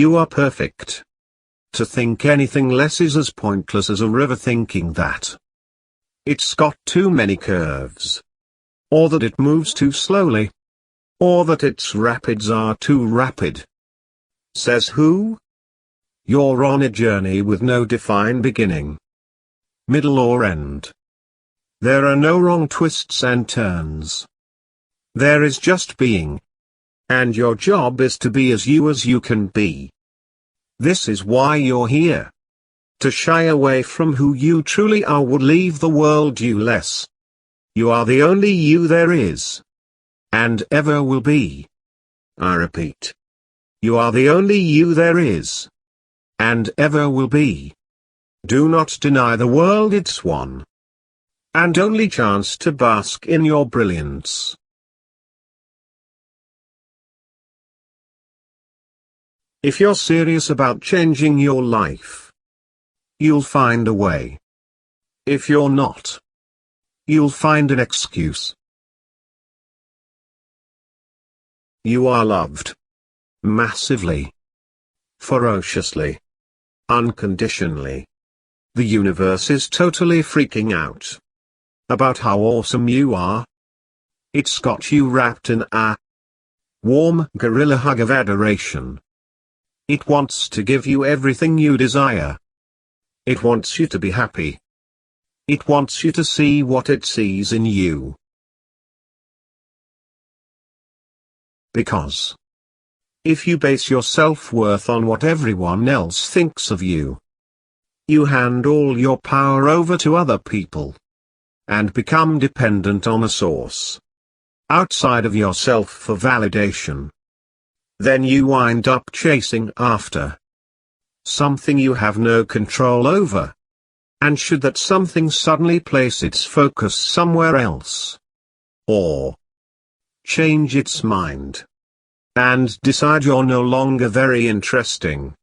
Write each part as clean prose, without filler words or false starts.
you are perfect. To think anything less is as pointless as a river thinking that it's got too many curves, or that it moves too slowly, or that its rapids are too rapid. Says who? You're on a journey with no defined beginning, middle or end. There are no wrong twists and turns. There is just being. And your job is to be as you can be. This is why you're here. To shy away from who you truly are would leave the world you less. You are the only you there is. And ever will be. I repeat. You are the only you there is. And ever will be. Do not deny the world its one and only chance to bask in your brilliance. If you're serious about changing your life, you'll find a way. If you're not, you'll find an excuse. You are loved. Massively. Ferociously. Unconditionally. The universe is totally freaking out about how awesome you are. It's got you wrapped in a warm gorilla hug of adoration. It wants to give you everything you desire. It wants you to be happy. It wants you to see what it sees in you. Because if you base your self-worth on what everyone else thinks of you, you hand all your power over to other people and become dependent on a source outside of yourself for validation. Then you wind up chasing after something you have no control over. And should that something suddenly place its focus somewhere else, or change its mind, and decide you're no longer very interesting,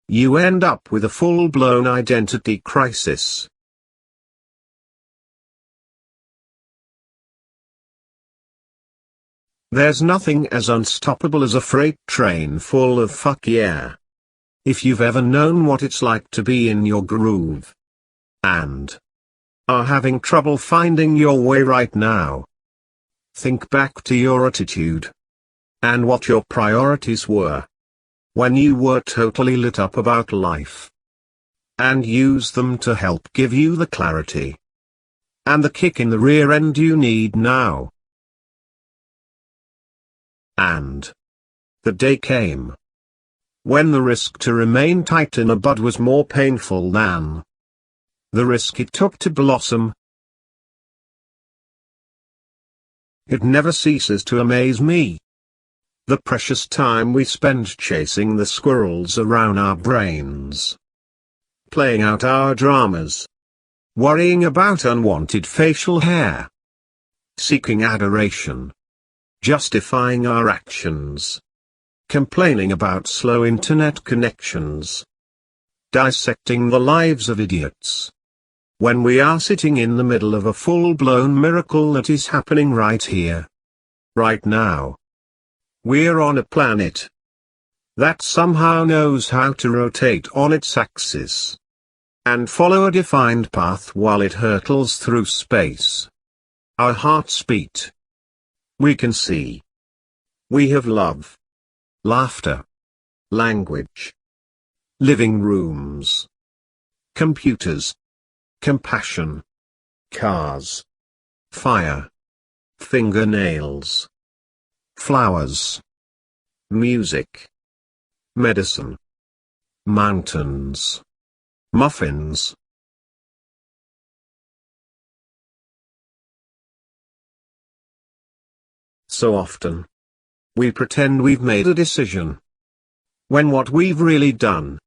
you end up with a full-blown identity crisis. There's nothing as unstoppable as a freight train full of fuck yeah. If you've ever known what it's like to be in your groove, and are having trouble finding your way right now, think back to your attitude, and what your priorities were, when you were totally lit up about life, and use them to help give you the clarity, and the kick in the rear end you need now. And the day came when the risk to remain tight in a bud was more painful than the risk it took to blossom. It never ceases to amaze me, the precious time we spend chasing the squirrels around our brains, playing out our dramas, worrying about unwanted facial hair, seeking adoration, justifying our actions, complaining about slow internet connections, dissecting the lives of idiots, when we are sitting in the middle of a full-blown miracle that is happening right here, right now. We're on a planet that somehow knows how to rotate on its axis and follow a defined path while it hurtles through space. Our hearts beat. We can see. We have love, laughter, language, living rooms, computers, compassion, cars, fire, fingernails, flowers, music, medicine, mountains, muffins. So often, we pretend we've made a decision, when what we've really done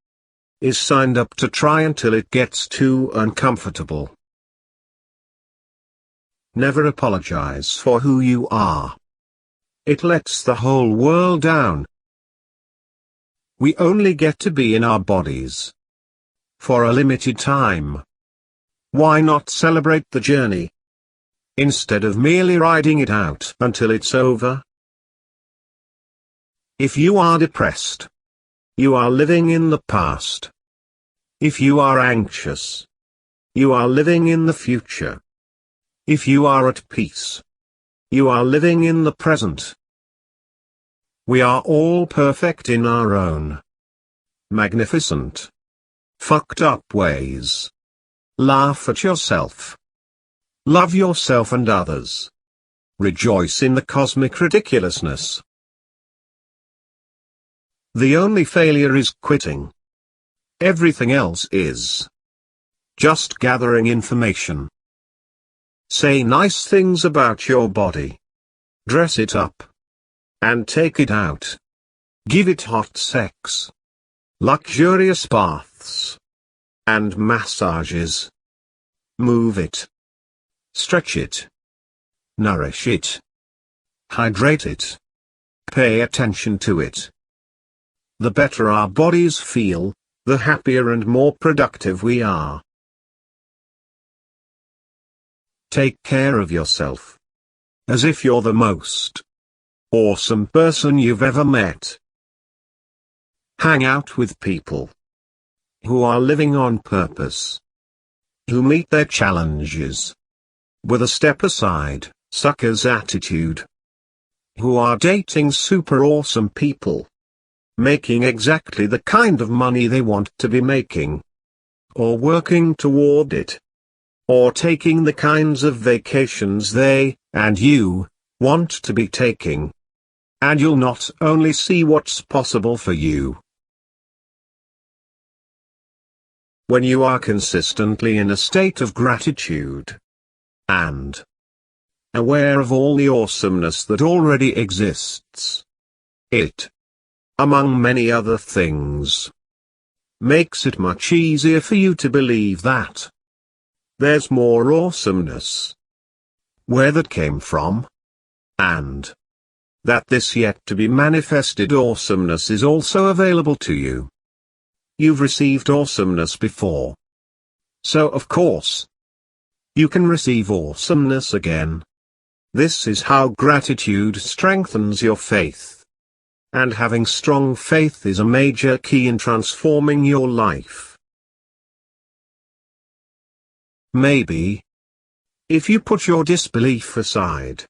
is signed up to try until it gets too uncomfortable. Never apologize for who you are. It lets the whole world down. We only get to be in our bodies for a limited time. Why not celebrate the journey, instead of merely riding it out until it's over? If you are depressed, you are living in the past. If you are anxious, you are living in the future. If you are at peace, you are living in the present. We are all perfect in our own magnificent, fucked up ways. Laugh at yourself. Love yourself and others. Rejoice in the cosmic ridiculousness. The only failure is quitting. Everything else is just gathering information. Say nice things about your body. Dress it up. And take it out. Give it hot sex. Luxurious baths. And massages. Move it. Stretch it. Nourish it. Hydrate it. Pay attention to it. The better our bodies feel, the happier and more productive we are. Take care of yourself. As if you're the most awesome person you've ever met. Hang out with people who are living on purpose. Who meet their challenges with a step aside, sucker's attitude. Who are dating super awesome people. Making exactly the kind of money they want to be making. Or working toward it. Or taking the kinds of vacations they, and you, want to be taking. And you'll not only see what's possible for you. When you are consistently in a state of gratitude. And aware of all the awesomeness that already exists. It, among many other things, makes it much easier for you to believe that there's more awesomeness. Where that came from. And that this yet to be manifested awesomeness is also available to you. You've received awesomeness before. So of course, you can receive awesomeness again. This is how gratitude strengthens your faith. And having strong faith is a major key in transforming your life. Maybe, if you put your disbelief aside,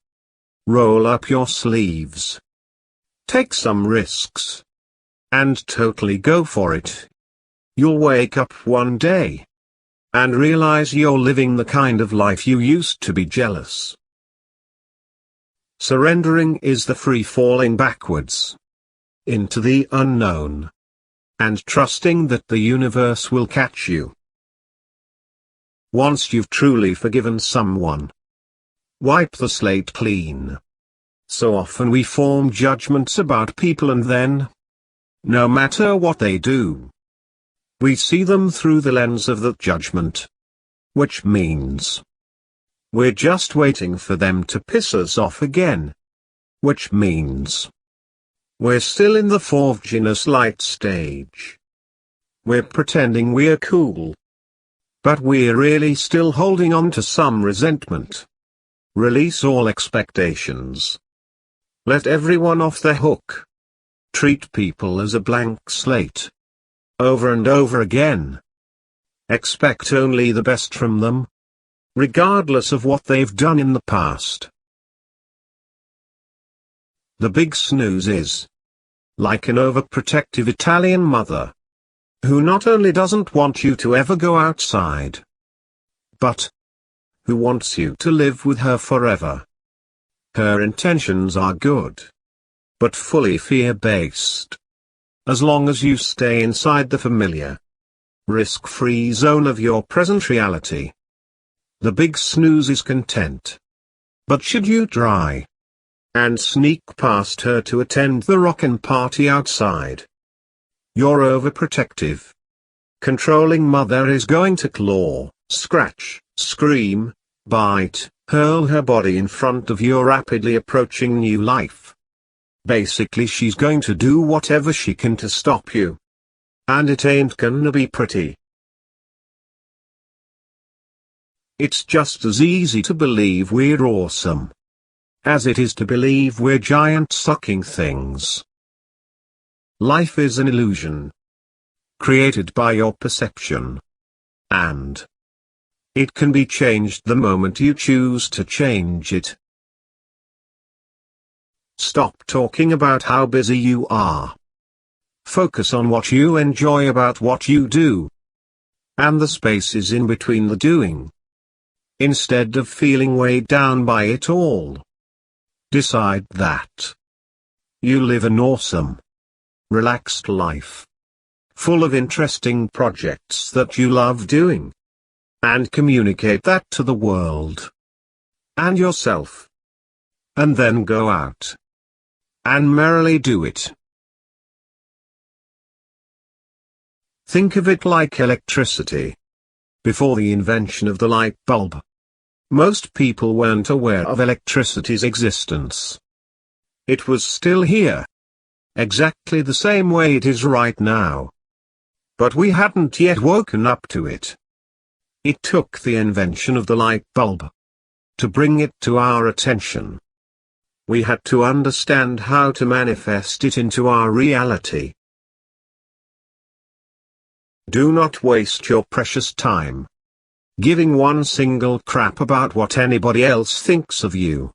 roll up your sleeves, take some risks, and totally go for it, you'll wake up one day and realize you're living the kind of life you used to be jealous. Surrendering is the free falling backwards into the unknown, and trusting that the universe will catch you. Once you've truly forgiven someone, wipe the slate clean. So often we form judgments about people and then, no matter what they do, we see them through the lens of that judgment. Which means we're just waiting for them to piss us off again. Which means we're still in the forgiveness light stage. We're pretending we're cool. But we're really still holding on to some resentment. Release all expectations. Let everyone off the hook. Treat people as a blank slate. Over and over again. Expect only the best from them, regardless of what they've done in the past. The big snooze is like an overprotective Italian mother, who not only doesn't want you to ever go outside, but who wants you to live with her forever. Her intentions are good, but fully fear-based. As long as you stay inside the familiar, risk-free zone of your present reality, the big snooze is content. But should you try and sneak past her to attend the rockin' party outside, your overprotective, controlling mother is going to claw, scratch, scream, bite, hurl her body in front of your rapidly approaching new life. Basically she's going to do whatever she can to stop you. And it ain't gonna be pretty. It's just as easy to believe we're awesome as it is to believe we're giant sucking things. Life is an illusion, created by your perception. And it can be changed the moment you choose to change it. Stop talking about how busy you are. Focus on what you enjoy about what you do, and the spaces in between the doing. Instead of feeling weighed down by it all, decide that you live an awesome, relaxed life, full of interesting projects that you love doing, and communicate that to the world and yourself. And then go out and merrily do it. Think of it like electricity. Before the invention of the light bulb, most people weren't aware of electricity's existence. It was still here, exactly the same way it is right now. But we hadn't yet woken up to it. It took the invention of the light bulb to bring it to our attention. We had to understand how to manifest it into our reality. Do not waste your precious time giving one single crap about what anybody else thinks of you.